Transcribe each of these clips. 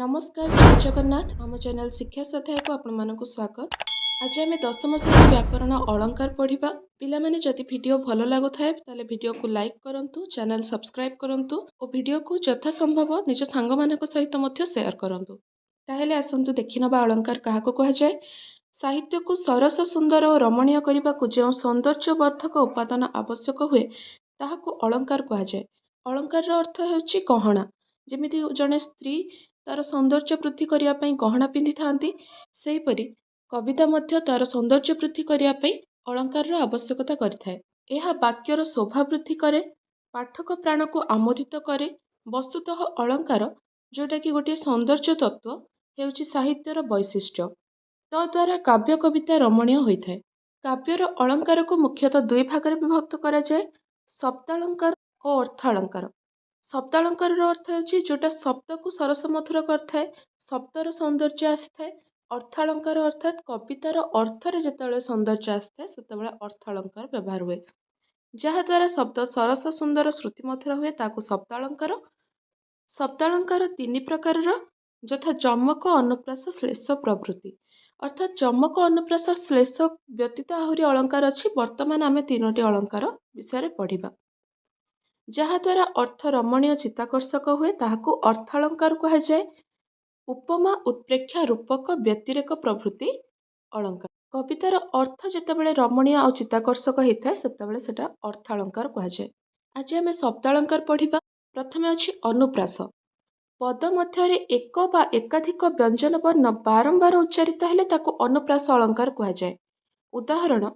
नमस्कार जय जगन्नाथ आम चैनल शिक्षा स्वाध्याय को आपण स्वागत। आज आम दशम श्रेणी व्याकरण अलंकार पढ़ा। पिलामाने जदि वीडियो भल लगुए ताले वीडियो को लाइक करंतु, चैनल सब्सक्राइब करंतु और वीडियो को यथा संभव निज सांग मानक सहित मध्य शेयर करंतु। ताहेले आसंतु देखिनबा अलंकार काहाको कहा जाए। साहित्य को सरस सुंदर और रमणीय करने को जो सौंदर्यवर्धक उपादान आवश्यक हुए ताहाको अलंकार कहा जाए। अलंकार अर्थ हेउची गहना। जेमिति जड़े स्त्री तार सौंदर्य वृद्धि करने गहना पिंधि थांती, सेहीपरि कविता मध्य तार सौंदर्य वृद्धि करने अलंकार आवश्यकता करिथाए। यह वाक्यर शोभा वृद्धि करे, पाठक प्राण को आमोदित करे। वस्तुतः अलंकार जोटा कि गोटे सौंदर्य तत्व हेउची साहित्यर वैशिष्ट्य। तद्वारा काव्य कविता रमणीय होइथाए। काव्यर अलंकार को मुख्यतः दुई भाग में विभक्त करा जाए, शब्दालंकार और अर्थालंकार। शब्दालंकार अर्थ होची जोटा शब्द को सरस मधुर करथाए, शब्दर सौंदर्य आसीथाए। अर्थालंकार अर्थात कवितार अर्थरे जेतेबेले सौंदर्य आसीथाए सेतेबेले अर्थालंकार व्यवहार हुए, जहा द्वारा शब्द सरस सुंदर श्रुति मधुर हुए ताकू शब्दालंकार। शब्दालंकार तीन प्रकार, यथा जमक, अनुप्रास, श्लेष प्रभृति। अर्थात जमक, अनुप्रास, श्लेष व्यतीत आहरी अलंकार अच्छी। वर्तमान आम तीनोटी अलंकार विषय पढ़ा, जहाद्वारा अर्थ रमणीय चित्ताकर्षक हुए ताहाको अर्थालंकार कहा जाए। उपमा, उत्प्रेक्षा, रूपक, व्यतिरेक प्रभृति अलंकार। कवितार अर्थ जेतेबेले रमणीय और चित्ताकर्षक होता है सेतेबेले सेटा अर्थालंकार कहा जाए। आज आम शब्दालंकार पढ़ा। प्रथमे अच्छी अनुप्रास। पद मध्य एक बा एकाधिक व्यंजन वर्ण बारंबार उच्चारित हेले ताको अनुप्रास अलंकार कहा जाए। उदाहरण: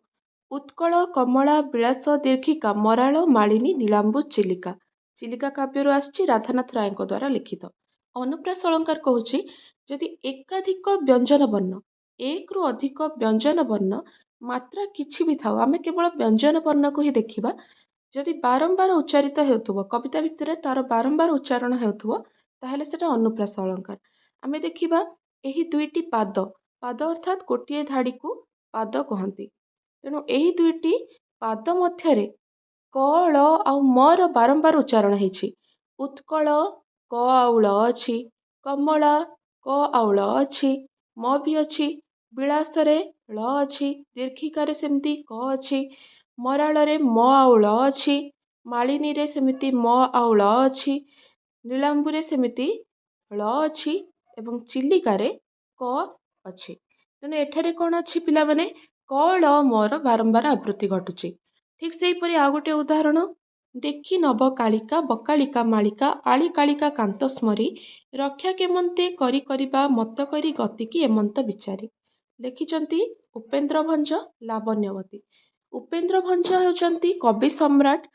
उत्कल, कमला, विलास, दीर्घिका, मराल, मालिनी, नीलांबु, चिलिका। चिलिका काव्य आसी राधानाथ राय द्वारा लिखित। अनुप्रास अलंकार कहूँ जदि एकाधिक व्यंजन वर्ण, एक रु अधिक व्यंजन वर्ण मात्रा किछि भी थाउ, आमे केवल व्यंजन वर्ण को ही देखिबा, जदि बारंबार उच्चारित हेउथुबो, कविता भितर तार बारंबार उच्चारण हेउथुबो, ताहेले सेटा अनुप्रास अलंकार। आमे देखिबा एही दुईटी पाद, पाद अर्थात गोटिए धाड़ी को पाद कहंती। तेणु एही दुईटी पाद मध्यरे क, ल आउ म र बारंबार उच्चारण हेछि। उत्कल क आउ ल अछि, कमला क आउ ल अछि, म भी अछि, विलासरे ल अछि, दीर्घिकारे सेमती क अछि, मराଳରେ म आउ ल अछि, मालिनीरे सेमिति म आउ ल अछि, नीलांबुरे सेमिति ल अछि एवं चिलिकारे क अछि। तेणु एठारे कौन अछि पिला माने क, ल, म बारंबार आवृत्ति घटुची। ठीक से हीपरि आ गोटे उदाहरण: देखी नव कालिका, बकालिका मालिका, आली कालिका कांत स्मरी, रक्षा केमंते करी करिबा मत करी गतिकी एमंत विचारी। लिखिचंती उपेन्द्र भंज, लावण्यवती। उपेन्द्र भंज हेउचंती कवि सम्राट।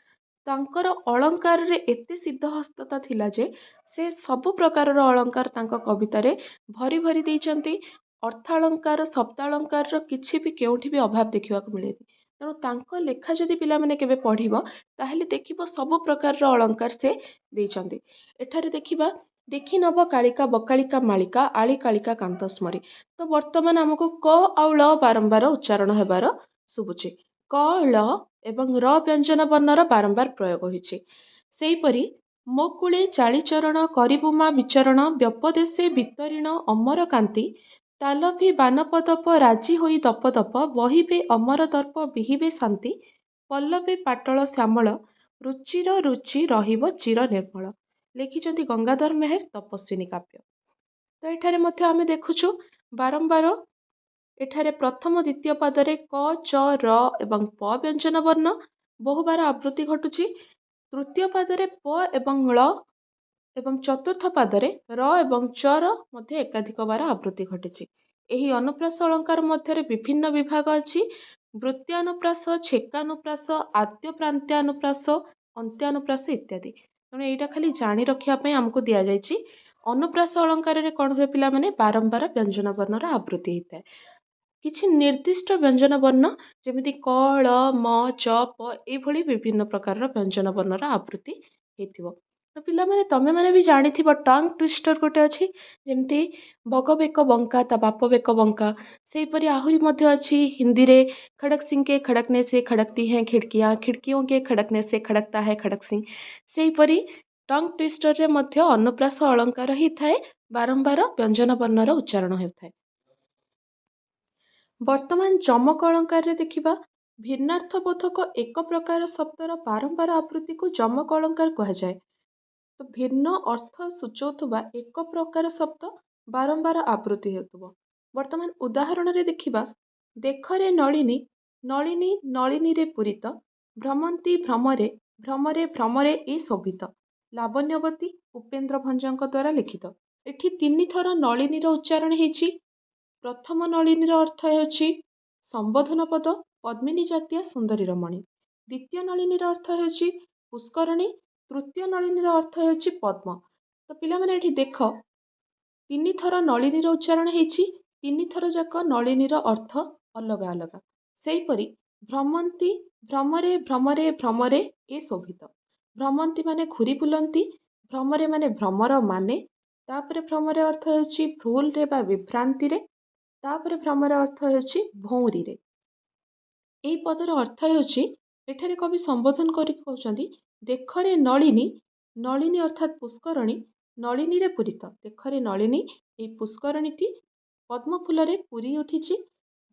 तांकर अलंकार रे एते सिद्धहस्तता थिला जे से सबु प्रकार अलंकार तांका कवितारे भरी भरी देइचंती। अर्थालंकार, शब्दालंकार किछि भी केउठी भी अभाव देखा मिले। तेणु तांको लेखा जदि पिला माने केबे पढ़िबो ताहेले देखिबो सबु प्रकार अलंकार से देइचंती। एठारे देखिबा देखी नव कालिका, बकालिका मालिका, आली कालिका कांत स्मरी। तो वर्तमान हमको क आउ ल बारंबार उच्चारण हेबार शुभुची। क, ल एवं र व्यंजन वर्णर बारंबार प्रयोग होइछि। सेहीपरि मोकुळे चालीचरण, करिबुमा विचरण, व्यपदेशे वितरीण अमर कांति, तालभि बानपदप राजी होई दप दप, बहिबे अमर दर्प बिहिबे शांति, पल्लवे पाटल श्यामल, रुचिर रुचि रहिब चिर निर्मल। लिखिचंती गंगाधर मेहेर, तपस्विनी काव्य। तो एठारे मध्य आमे देखुछु बारंबार एठारे प्रथम द्वितीय पादरे क, च, र एवं प व्यंजन वर्ण बहुबार आवृत्ति घटुची। तृतीय पादरे प एवं ळ एवं चतुर्थ पादरे र एवं च र मध्य एकाधिक बार आवृत्ति घटिଛି। ଏହି ଅନୁପ୍ରାସ अलंकार ମଧ୍ୟରେ ବିଭିନ୍ନ ବିଭାଗ ଅଛି। ବୃତ୍ତ୍ୟାନୁପ୍ରାସ, ଛେକାନୁପ୍ରାସ, ଆଦ୍ୟ ପ୍ରାନ୍ତ୍ୟାନୁପ୍ରାସ, ଅନ୍ତ୍ୟାନୁପ୍ରାସ ଇତ୍ୟାଦି। ତେଣୁ ଏଇଟା ଖାଲି ଜାଣି ରଖିବା ପାଇଁ ଆମକୁ ଦିଆଯାଇଛି। ଅନୁପ୍ରାସ अलंकाରରେ କ'ଣ ହୁଏ ପିଲାମାନେ, ବାରମ୍ବାର ବ୍ୟଞ୍ଜନ ବର୍ଣ୍ଣର ଆବୃତ୍ତି ହେଇଥାଏ। କିଛି ନିର୍ଦ୍ଦିଷ୍ଟ ବ୍ୟଞ୍ଜନ ବର୍ଣ୍ଣ ଯେମିତି କ, ଳ, ମ, ଚ, ପ ଏଇଭଳି ବିଭିନ୍ନ ପ୍ରକାରର ବ୍ୟଞ୍ଜନ ବର୍ଣ୍ଣର ଆବୃତ୍ତି ହେଇଥିବ। ତ ପିଲାମାନେ ତମେ ମାନେ ବି ଜାଣିଥିବ ଟଙ୍ଗ ଟ୍ୱିଷ୍ଟର ଗୋଟେ ଅଛି, ଯେମିତି ବଗ ବେକ ବଙ୍କା ତା ବାପ ବେକ ବଙ୍କା। ସେହିପରି ଆହୁରି ମଧ୍ୟ ଅଛି ହିନ୍ଦୀରେ ଖଡ଼କ ସିଂ କେ ଖଡ଼କନେ ସେ ଖଡ଼କती हैं खिड़कियाँ, खिड़कियों के खड़कने से खड़कता है खड़क सिंह। ସେହିପରି ଟଙ୍ଗ ଟ୍ୱିଷ୍ଟରରେ ମଧ୍ୟ ଅନୁପ୍ରାସ ଅଳଙ୍କାର ହିଁ ଥାଏ, ବାରମ୍ବାର ବ୍ୟଞ୍ଜନ ବର୍ଣ୍ଣର ଉଚ୍ଚାରଣ ହେଉଥାଏ। ବର୍ତ୍ତମାନ ଯମକ ଅଳଙ୍କାରରେ ଦେଖିବା, ଭିନ୍ନାର୍ଥବୋଧକ ଏକ ପ୍ରକାର ଶବ୍ଦର ବାରମ୍ବାର ଆବୃତ୍ତିକୁ ଯମକ ଅଳଙ୍କାର କୁହାଯାଏ। ତ ଭିନ୍ନ ଅର୍ଥ ସୂଚାଉଥିବା ଏକ ପ୍ରକାର ଶବ୍ଦ ବାରମ୍ବାର ଆବୃତ୍ତି ହେଉଥିବ। ବର୍ତ୍ତମାନ ଉଦାହରଣରେ ଦେଖିବା, ଦେଖରେ ନଳିନୀ, ନଳିନୀ ନଳିନୀରେ ପୂରିତ, ଭ୍ରମନ୍ତି ଭ୍ରମରେ, ଭ୍ରମରେ ଭ୍ରମରେ ଏ ଶୋଭିତ। ଲାବଣ୍ୟବତୀ ଉପେନ୍ଦ୍ର ଭଞ୍ଜଙ୍କ ଦ୍ୱାରା ଲିଖିତ। ଏଠି 3 ଥର ନଳିନୀର ଉଚ୍ଚାରଣ ହେଇଛି। ପ୍ରଥମ ନଳିନୀର ଅର୍ଥ ହେଉଛି ସମ୍ବୋଧନ ପଦ, ପଦ୍ମିନୀ ଜାତୀୟ ସୁନ୍ଦରୀ ରମଣୀ। ଦ୍ୱିତୀୟ ନଳିନୀର ଅର୍ଥ ହେଉଛି ପୁଷ୍କରଣୀ। ତୃତୀୟ ନଳିନୀର ଅର୍ଥ ହେଉଛି ପଦ୍ମ। ତ ପିଲାମାନେ ଏଠି ଦେଖ, 3 ଥର ନଳିନୀର ଉଚ୍ଚାରଣ ହେଇଛି, 3 ଥର ଯାକ ନଳିନୀର ଅର୍ଥ ଅଲଗା ଅଲଗା। ସେହିପରି ଭ୍ରମନ୍ତି ଭ୍ରମରେ ଭ୍ରମରେ ଭ୍ରମରେ ଏ ଶୋଭିତ। ଭ୍ରମନ୍ତି ମାନେ ଘୁରି ବୁଲନ୍ତି, ଭ୍ରମରେ ମାନେ ଭ୍ରମର ମାନେ, ତାପରେ ଭ୍ରମରେ ଅର୍ଥ ହେଉଛି ଭୁଲରେ ବା ବିଭ୍ରାନ୍ତିରେ, ତାପରେ ଭ୍ରମର ଅର୍ଥ ହେଉଛି ଭଉଁରୀରେ। ଏହି ପଦର ଅର୍ଥ ହେଉଛି, ଏଠାରେ କବି ସମ୍ବୋଧନ କରି କହୁଛନ୍ତି, ଦେଖରେ ନଳିନୀ, ନଳିନୀ ଅର୍ଥାତ୍ ପୁଷ୍କରଣୀ, ନଳିନୀରେ ପୂରିତ। ଦେଖରେ ନଳିନୀ, ଏହି ପୁଷ୍କରଣୀଟି ପଦ୍ମ ଫୁଲରେ ପୂରି ଉଠିଛି।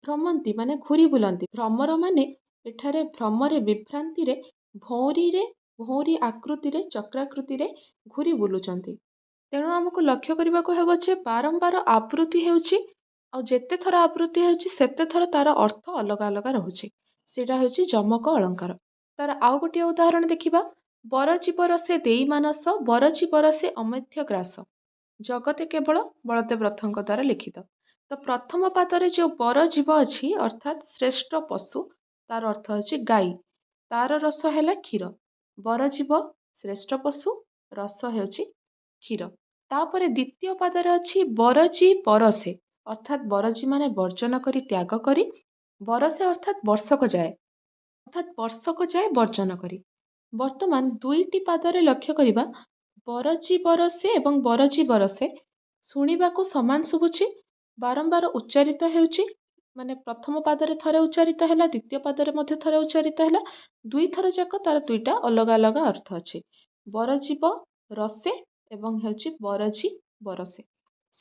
ଭ୍ରମନ୍ତି ମାନେ ଘୁରି ବୁଲନ୍ତି, ଭ୍ରମର ମାନେ ଏଠାରେ ଭ୍ରମରେ ବିଭ୍ରାନ୍ତିରେ, ଭଉଁରୀରେ ଭଉଁରୀ ଆକୃତିରେ ଚକ୍ରାକୃତିରେ ଘୁରି ବୁଲୁଛନ୍ତି। ତେଣୁ ଆମକୁ ଲକ୍ଷ୍ୟ କରିବାକୁ ହେବ ଯେ ବାରମ୍ବାର ଆବୃତ୍ତି ହେଉଛି, ଆଉ ଯେତେ ଥର ଆବୃତ୍ତି ହେଉଛି ସେତେ ଥର ତାର ଅର୍ଥ ଅଲଗା ଅଲଗା ରହୁଛି। ସେଇଟା ହେଉଛି ଯମକ ଅଳଙ୍କାର। ତାର ଆଉ ଗୋଟିଏ ଉଦାହରଣ ଦେଖିବା, ବରଜୀବ ରସେ ଦେଇ ମାନସ, ବରଜୀବ ରସେ ଅମେଧ୍ୟ ଗ୍ରାସ। ଜଗତେ କେବଳ ବଳଦେବ ରଥଙ୍କ ଦ୍ୱାରା ଲିଖିତ। ତ ପ୍ରଥମ ପାଦରେ ଯେଉଁ ବରଜୀବ ଅଛି ଅର୍ଥାତ୍ ଶ୍ରେଷ୍ଠ ପଶୁ, ତାର ଅର୍ଥ ହେଉଛି ଗାଈ, ତାର ରସ ହେଲା କ୍ଷୀର। ବରଜୀବ ଶ୍ରେଷ୍ଠ ପଶୁ, ରସ ହେଉଛି କ୍ଷୀର। ତାପରେ ଦ୍ୱିତୀୟ ପାଦରେ ଅଛି ବରଜୀ ବରସେ, ଅର୍ଥାତ୍ ବରଜୀ ମାନେ ବର୍ଜନ କରି ତ୍ୟାଗ କରି, ବରସେ ଅର୍ଥାତ୍ ବର୍ଷକ ଯାଏ, ଅର୍ଥାତ୍ ବର୍ଷକ ଯାଏ ବର୍ଜନ କରି। ବର୍ତ୍ତମାନ 2ଟି ପାଦରେ ଲକ୍ଷ୍ୟ କରିବା, ବରଜୀ ବରସେ ଏବଂ ବରଜୀ ବରସେ ଶୁଣିବାକୁ ସମାନ ଶୁଭୁଛି, ବାରମ୍ବାର ଉଚ୍ଚାରିତ ହେଉଛି। ମାନେ ପ୍ରଥମ ପାଦରେ ଥରେ ଉଚ୍ଚାରିତ ହେଲା, ଦ୍ୱିତୀୟ ପାଦରେ ମଧ୍ୟ ଥରେ ଉଚ୍ଚାରିତ ହେଲା, 2 ଥର ଯାକ ତାର 2ଟା ଅଲଗା ଅଲଗା ଅର୍ଥ ଅଛି। ବରଜୀବ ରସେ ଏବଂ ହେଉଛି ବରଜୀ ବରସେ।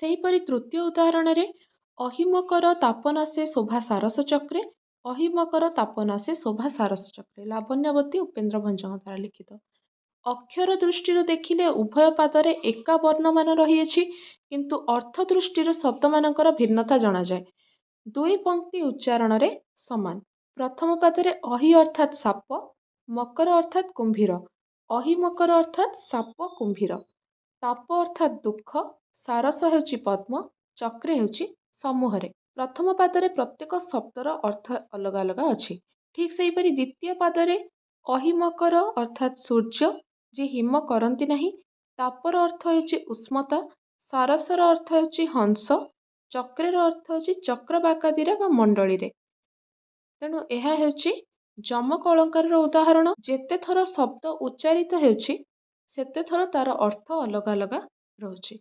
ସେହିପରି ତୃତୀୟ ଉଦାହରଣରେ, ଅହିମକର ତାପନାଶେ ଶୋଭା ସାରସ ଚକ୍ରେ, ଅହିମକର ତାପନାଶେ ଶୋଭା ସାରସ ଚକ୍ରେ। ଲାବଣ୍ୟବତୀ ଉପେନ୍ଦ୍ର ଭଞ୍ଜଙ୍କ ଦ୍ୱାରା ଲିଖିତ। ଅକ୍ଷର ଦୃଷ୍ଟିରୁ ଦେଖିଲେ ଉଭୟ ପାଦରେ ଏକା ବର୍ଣ୍ଣମାନ ରହିଅଛି, କିନ୍ତୁ ଅର୍ଥ ଦୃଷ୍ଟିରୁ ଶବ୍ଦମାନଙ୍କର ଭିନ୍ନତା ଜଣାଯାଏ। 2 ପଂକ୍ତି ଉଚ୍ଚାରଣରେ ସମାନ। ପ୍ରଥମ ପାଦରେ ଅହି ଅର୍ଥାତ୍ ସାପ, ମକର ଅର୍ଥାତ୍ କୁମ୍ଭୀର, ଅହି ମକର ଅର୍ଥାତ୍ ସାପ କୁମ୍ଭୀର। ତାପ ଅର୍ଥାତ୍ ଦୁଃଖ, ସାରସ ହେଉଛି ପଦ୍ମ, ଚକ୍ରେ ହେଉଛି ସମୂହରେ। ପ୍ରଥମ ପାଦରେ ପ୍ରତ୍ୟେକ ଶବ୍ଦର ଅର୍ଥ ଅଲଗା ଅଲଗା ଅଛି। ଠିକ୍ ସେହିପରି ଦ୍ୱିତୀୟ ପାଦରେ ଅହିମକର ଅର୍ଥାତ୍ ସୂର୍ଯ୍ୟ, ଯିଏ ହିମ କରନ୍ତି ନାହିଁ, ତାପର ଅର୍ଥ ହେଉଛି ଉଷ୍ମତା, ସାରସର ଅର୍ଥ ହେଉଛି ହଂସ, ଚକ୍ରେର ଅର୍ଥ ହେଉଛି ଚକ୍ରବାକାଦିରେ ବା ମଣ୍ଡଳୀରେ। ତେଣୁ ଏହା ହେଉଛି ଯମକ ଅଳଙ୍କାରର ଉଦାହରଣ। ଯେତେ ଥର ଶବ୍ଦ ଉଚ୍ଚାରିତ ହେଉଛି ସେତେ ଥର ତାର ଅର୍ଥ ଅଲଗା ଅଲଗା ରହୁଛି।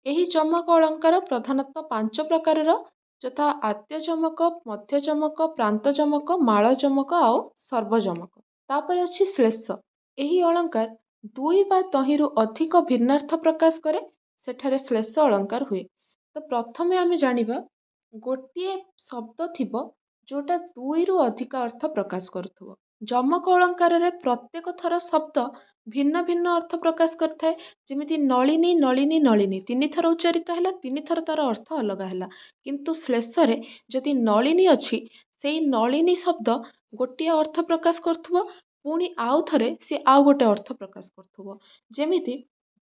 ଏହି ଯମକ ଅଳଙ୍କାର ପ୍ରଧାନତଃ 5 ପ୍ରକାରର, ଯଥା ଆଦ୍ୟ ଯମକ, ମଧ୍ୟ ଯମକ, ପ୍ରାନ୍ତ ଯମକ, ମାଳ ଯମକ ଆଉ ସର୍ବ ଯମକ। ତାପରେ ଅଛି ଶ୍ଳେଷ। ଏହି ଅଳଙ୍କାର 2 ବା ତହିଁରୁ ଅଧିକ ଭିନ୍ନାର୍ଥ ପ୍ରକାଶ କରେ, ସେଠାରେ ଶ୍ଳେଷ ଅଳଙ୍କାର ହୁଏ। ତ ପ୍ରଥମେ ଆମେ ଜାଣିବା, ଗୋଟିଏ ଶବ୍ଦ ଥିବ ଯୋଉଟା 2ରୁ ଅଧିକ ଅର୍ଥ ପ୍ରକାଶ କରୁଥିବ। ଯମକ ଅଳଙ୍କାରରେ ପ୍ରତ୍ୟେକ ଥର ଶବ୍ଦ ଭିନ୍ନ ଭିନ୍ନ ଅର୍ଥ ପ୍ରକାଶ କରିଥାଏ। ଯେମିତି ନଳିନୀ ନଳିନୀ ନଳିନୀ 3 ଥର ଉଚ୍ଚାରିତ ହେଲା, 3 ଥର ତାର ଅର୍ଥ ଅଲଗା ହେଲା। କିନ୍ତୁ ଶ୍ଳେଷରେ ଯଦି ନଳିନୀ ଅଛି, ସେଇ ନଳିନୀ ଶବ୍ଦ ଗୋଟିଏ ଅର୍ଥ ପ୍ରକାଶ କରୁଥିବ, ପୁଣି ଆଉ ଥରେ ସେ ଆଉ ଗୋଟେ ଅର୍ଥ ପ୍ରକାଶ କରୁଥିବ। ଯେମିତି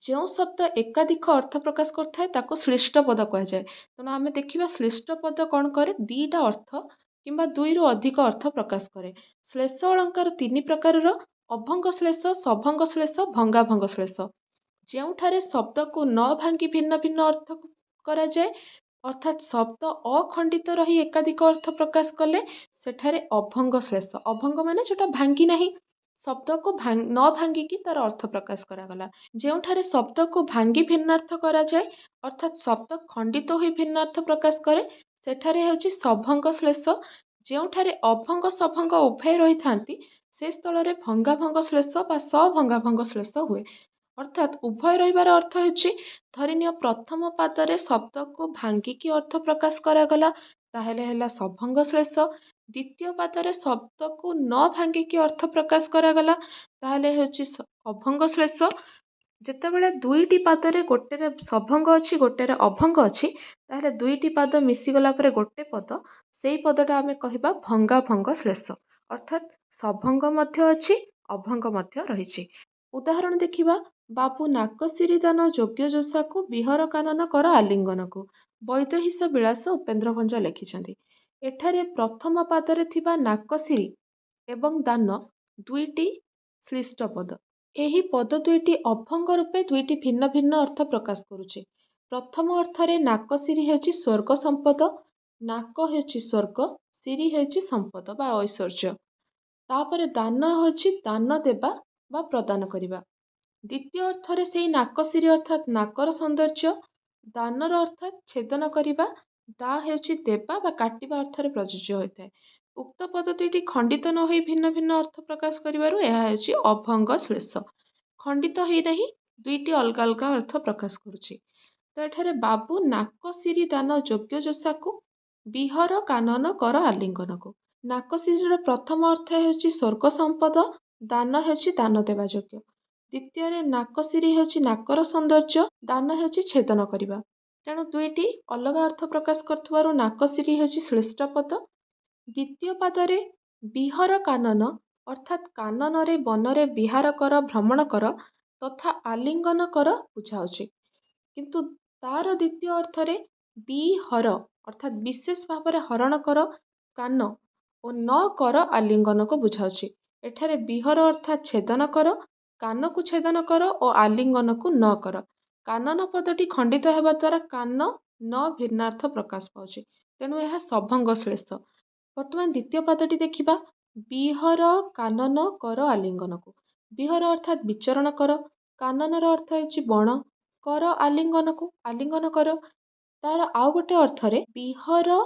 ଯେଉଁ ଶବ୍ଦ ଏକାଧିକ ଅର୍ଥ ପ୍ରକାଶ କରିଥାଏ ତାକୁ ଶ୍ଳିଷ୍ଟ ପଦ କୁହାଯାଏ। ତେଣୁ ଆମେ ଦେଖିବା ଶ୍ଳିଷ୍ଟ ପଦ କ'ଣ କରେ, 2ଟା ଅର୍ଥ କିମ୍ବା 2ରୁ ଅଧିକ ଅର୍ଥ ପ୍ରକାଶ କରେ। ଶ୍ଳେଷ ଅଳଙ୍କାର 3 ପ୍ରକାରର, ଅଭଙ୍ଗ ଶ୍ଳେଷ, ସଭଙ୍ଗ ଶ୍ଳେଷ, ଭଙ୍ଗାଭଙ୍ଗ ଶ୍ଳେଷ। ଯେଉଁଠାରେ ଶବ୍ଦକୁ ନ ଭାଙ୍ଗି ଭିନ୍ନ ଭିନ୍ନ ଅର୍ଥ କରାଯାଏ, ଅର୍ଥାତ୍ ଶବ୍ଦ ଅଖଣ୍ଡିତ ରହି ଏକାଧିକ ଅର୍ଥ ପ୍ରକାଶ କଲେ ସେଠାରେ ଅଭଙ୍ଗ ଶ୍ଳେଷ। ଅଭଙ୍ଗ ମାନେ ଯୋଉଟା ଭାଙ୍ଗି ନାହିଁ, ଶବ୍ଦକୁ ନ ଭାଙ୍ଗିକି ତାର ଅର୍ଥ ପ୍ରକାଶ କରାଗଲା। ଯେଉଁଠାରେ ଶବ୍ଦକୁ ଭାଙ୍ଗି ଭିନ୍ନାର୍ଥ କରାଯାଏ, ଅର୍ଥାତ୍ ଶବ୍ଦ ଖଣ୍ଡିତ ହୋଇ ଭିନ୍ନାର୍ଥ ପ୍ରକାଶ କରେ, ସେଠାରେ ହେଉଛି ସଭଙ୍ଗ ଶ୍ଳେଷ। ଯେଉଁଠାରେ ଅଭଙ୍ଗ ସଭଙ୍ଗ ଉଭୟ ରହିଥାନ୍ତି, ସେ ସ୍ଥଳରେ ଭଙ୍ଗାଭଙ୍ଗ ଶ୍ଳେଷ ବା ସଭଙ୍ଗାଭଙ୍ଗ ଶ୍ଳେଷ ହୁଏ। अर्थात उभय रहिबार अर्थ हेउछि धरिनिय प्रथम पादरे शब्द को भांगिकी अर्थ प्रकाश करागला ताहेले ହେଲା ସଭଙ୍ଗ ଶ୍ଳେଷ। द्वितीय पादरे शब्द को न भांगिकी अर्थ प्रकाश करागला ताहेले हेउछि अभंग श्लेष। ଯେତେବେଳେ ଦୁଇଟି ପାଦରେ ଗୋଟେରେ ସଭଙ୍ଗ ଅଛି ଗୋଟେରେ ଅଭଙ୍ଗ ଅଛି ତାହେଲେ ଦୁଇଟି ପାଦ ମିଶିଗଲା ପରେ ଗୋଟେ ପଦ ସେଇ ପଦଟା ଆମେ କହିବା ଭଙ୍ଗାଭଙ୍ଗ ଶ୍ଳେଷ। ଅର୍ଥାତ୍ ସଭଙ୍ଗ ମଧ୍ୟ ଅଛି ଅଭଙ୍ଗ ମଧ୍ୟ ରହିଛି। ଉଦାହରଣ ଦେଖିବା ବାବୁ ନାକସିରି ଦାନ ଯୋଗ୍ୟ ଯୋଷାକୁ ବିହର କାନନ କର ଆଲିଙ୍ଗନକୁ। ବୈଦହିଶ ବିଳାସ ଉପେନ୍ଦ୍ର ଭଞ୍ଜ ଲେଖିଛନ୍ତି। ଏଠାରେ ପ୍ରଥମ ପାଦରେ ଥିବା ନାକସିରି ଏବଂ ଦାନ ଦୁଇଟି ଶ୍ଳିଷ୍ଟ ପଦ। ଏହି ପଦ ଦୁଇଟି ଅଭଙ୍ଗ ରୂପେ ଦୁଇଟି ଭିନ୍ନ ଭିନ୍ନ ଅର୍ଥ ପ୍ରକାଶ କରୁଛି। ପ୍ରଥମ ଅର୍ଥରେ ନାକସିରି ହେଉଛି ସ୍ୱର୍ଗ ସମ୍ପଦ। ନାକ ହେଉଛି ସ୍ୱର୍ଗ, ସିରି ହେଉଛି ସମ୍ପଦ ବା ଐଶ୍ୱର୍ଯ୍ୟ। ତାପରେ ଦାନ ହେଉଛି ଦାନ ଦେବା ବା ପ୍ରଦାନ କରିବା। ଦ୍ୱିତୀୟ ଅର୍ଥରେ ସେଇ ନାକସିରି ଅର୍ଥାତ୍ ନାକର ସୌନ୍ଦର୍ଯ୍ୟ, ଦାନର ଅର୍ଥାତ୍ ଛେଦନ କରିବା, ଦା ହେଉଛି ଦେବା ବା କାଟିବା ଅର୍ଥରେ ପ୍ରଯୁଜ୍ୟ ହୋଇଥାଏ। ଉକ୍ତ ପଦ ଦୁଇଟି ଖଣ୍ଡିତ ନ ହୋଇ ଭିନ୍ନ ଭିନ୍ନ ଅର୍ଥ ପ୍ରକାଶ କରିବାରୁ ଏହା ହେଉଛି ଅଭଙ୍ଗ ଶ୍ଳେଷ। ଖଣ୍ଡିତ ହେଇନାହିଁ, ଦୁଇଟି ଅଲଗା ଅଲଗା ଅର୍ଥ ପ୍ରକାଶ କରୁଛି। ତ ଏଠାରେ ବାବୁ ନାକସିରି ଦାନ ଯୋଗ୍ୟ ଯୋଷାକୁ ବିହର କାନନ କର ଆଲିଙ୍ଗନକୁ। ନାକସିରିର ପ୍ରଥମ ଅର୍ଥ ହେଉଛି ସ୍ୱର୍ଗ ସମ୍ପଦ, ଦାନ ହେଉଛି ଦାନ ଦେବା ଯୋଗ୍ୟ। ଦ୍ୱିତୀୟରେ ନାକସିରି ହେଉଛି ନାକର ସୌନ୍ଦର୍ଯ୍ୟ, ଦାନ ହେଉଛି ଛେଦନ କରିବା। ତେଣୁ ଦୁଇଟି ଅଲଗା ଅର୍ଥ ପ୍ରକାଶ କରୁଥିବାରୁ ନାକସିରି ହେଉଛି ଶ୍ଳିଷ୍ଟ ପଦ। ଦ୍ୱିତୀୟ ପାଦରେ ବିହର କାନନ ଅର୍ଥାତ୍ କାନନରେ ବନରେ ବିହାର କର ଭ୍ରମଣ କର ତଥା ଆଲିଙ୍ଗନ କର ବୁଝାଉଛି। କିନ୍ତୁ ତାର ଦ୍ୱିତୀୟ ଅର୍ଥରେ ବିହର ଅର୍ଥାତ୍ ବିଶେଷ ଭାବରେ ହରଣ କର କାନ ଓ ନ କର ଆଲିଙ୍ଗନକୁ ବୁଝାଉଛି। ଏଠାରେ ବିହର ଅର୍ଥାତ୍ ଛେଦନ କର, କାନକୁ ଛେଦନ କର ଓ ଆଲିଙ୍ଗନକୁ ନ କର। କାନନ ପଦଟି ଖଣ୍ଡିତ ହେବା ଦ୍ୱାରା କାନ ନ ଭିନ୍ନାର୍ଥ ପ୍ରକାଶ ପାଉଛି। ତେଣୁ ଏହା ସଭଙ୍ଗ ଶ୍ଳେଷ। ବର୍ତ୍ତମାନ ଦ୍ୱିତୀୟ ପାଦଟି ଦେଖିବା। ବିହର କାନନ କର ଆଲିଙ୍ଗନକୁ। ବିହର ଅର୍ଥାତ୍ ବିଚରଣ କର, କାନନର ଅର୍ଥ ହେଉଛି ବଣ, କର ଆଲିଙ୍ଗନକୁ ଆଲିଙ୍ଗନ କର। ତାର ଆଉ ଗୋଟେ ଅର୍ଥରେ ବିହର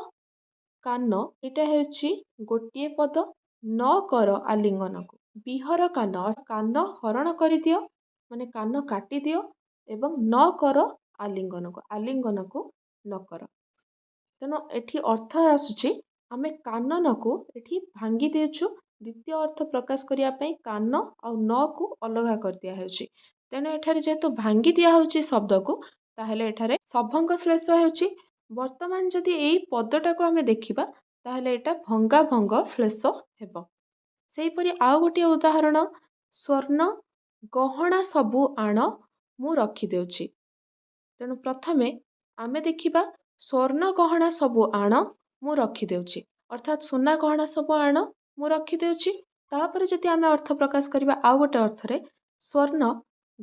କାନ ଏଇଟା ହେଉଛି ଗୋଟିଏ ପଦ, ନ କର ଆଲିଙ୍ଗନକୁ। ବିହର କାନ କାନ ହରଣ କରିଦିଅ ମାନେ କାନ କାଟିଦିଅ ଏବଂ ନ କର ଆଲିଙ୍ଗନକୁ ଆଲିଙ୍ଗନକୁ ନ କର। ତେଣୁ ଏଠି ଅର୍ଥ ଆସୁଛି ଆମେ କାନନକୁ ଏଠି ଭାଙ୍ଗି ଦେଉଛୁ। ଦ୍ୱିତୀୟ ଅର୍ଥ ପ୍ରକାଶ କରିବା ପାଇଁ କାନ ଆଉ ନକୁ ଅଲଗା କରିଦିଆହେଉଛି। ତେଣୁ ଏଠାରେ ଯେହେତୁ ଭାଙ୍ଗି ଦିଆହେଉଛି ଶବ୍ଦକୁ ତାହେଲେ ଏଠାରେ ସଭଙ୍ଗ ଶ୍ଳେଷ ହେଉଛି। ବର୍ତ୍ତମାନ ଯଦି ଏଇ ପଦଟାକୁ ଆମେ ଦେଖିବା ତାହେଲେ ଏଇଟା ଭଙ୍ଗାଭଙ୍ଗ ଶ୍ଳେଷ ହେବ। ସେହିପରି ଆଉ ଗୋଟିଏ ଉଦାହରଣ ସ୍ୱର୍ଣ୍ଣ ଗହଣା ସବୁ ଆଣ ମୁଁ ରଖିଦେଉଛି। ତେଣୁ ପ୍ରଥମେ ଆମେ ଦେଖିବା ସ୍ୱର୍ଣ୍ଣ ଗହଣା ସବୁ ଆଣ ମୁଁ ରଖିଦେଉଛି ଅର୍ଥାତ୍ ସୁନା ଗହଣା ସବୁ ଆଣ ମୁଁ ରଖିଦେଉଛି। ତାପରେ ଯଦି ଆମେ ଅର୍ଥ ପ୍ରକାଶ କରିବା ଆଉ ଗୋଟେ ଅର୍ଥରେ ସ୍ୱର୍ଣ୍ଣ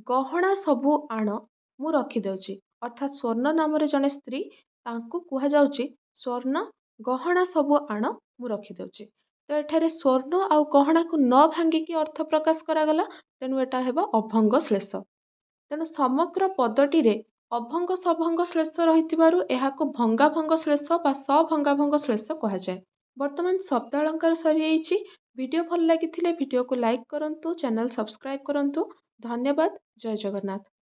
ଗହଣା ସବୁ ଆଣ ମୁଁ ରଖିଦେଉଛି ଅର୍ଥାତ୍ ସ୍ୱର୍ଣ୍ଣ ନାମରେ ଜଣେ ସ୍ତ୍ରୀ ତାଙ୍କୁ କୁହାଯାଉଛି ସ୍ୱର୍ଣ୍ଣ ଗହଣା ସବୁ ଆଣ ମୁଁ ରଖିଦେଉଛି। ତ ଏଠାରେ ସ୍ୱର୍ଣ୍ଣ ଆଉ ଗହଣାକୁ ନ ଭାଙ୍ଗିକି ଅର୍ଥ ପ୍ରକାଶ କରାଗଲା ତେଣୁ ଏଟା ହେବ ଅଭଙ୍ଗ ଶ୍ଳେଷ। ତେଣୁ ସମଗ୍ର ପଦଟିରେ ଅଭଙ୍ଗ ସଭଙ୍ଗ ଶ୍ଳେଷ ରହିଥିବାରୁ ଏହାକୁ ଭଙ୍ଗାଭଙ୍ଗ ଶ୍ଳେଷ ବା ସଭଙ୍ଗାଭଙ୍ଗ ଶ୍ଳେଷ କୁହାଯାଏ। ବର୍ତ୍ତମାନ ଶବ୍ଦ ଅଳଙ୍କାର ସରିଯାଇଛି। ଭିଡ଼ିଓ ଭଲ ଲାଗିଥିଲେ ଭିଡ଼ିଓକୁ ଲାଇକ୍ କରନ୍ତୁ, ଚ୍ୟାନେଲ ସବସ୍କ୍ରାଇବ୍ କରନ୍ତୁ। ଧନ୍ୟବାଦ। ଜୟ ଜଗନ୍ନାଥ।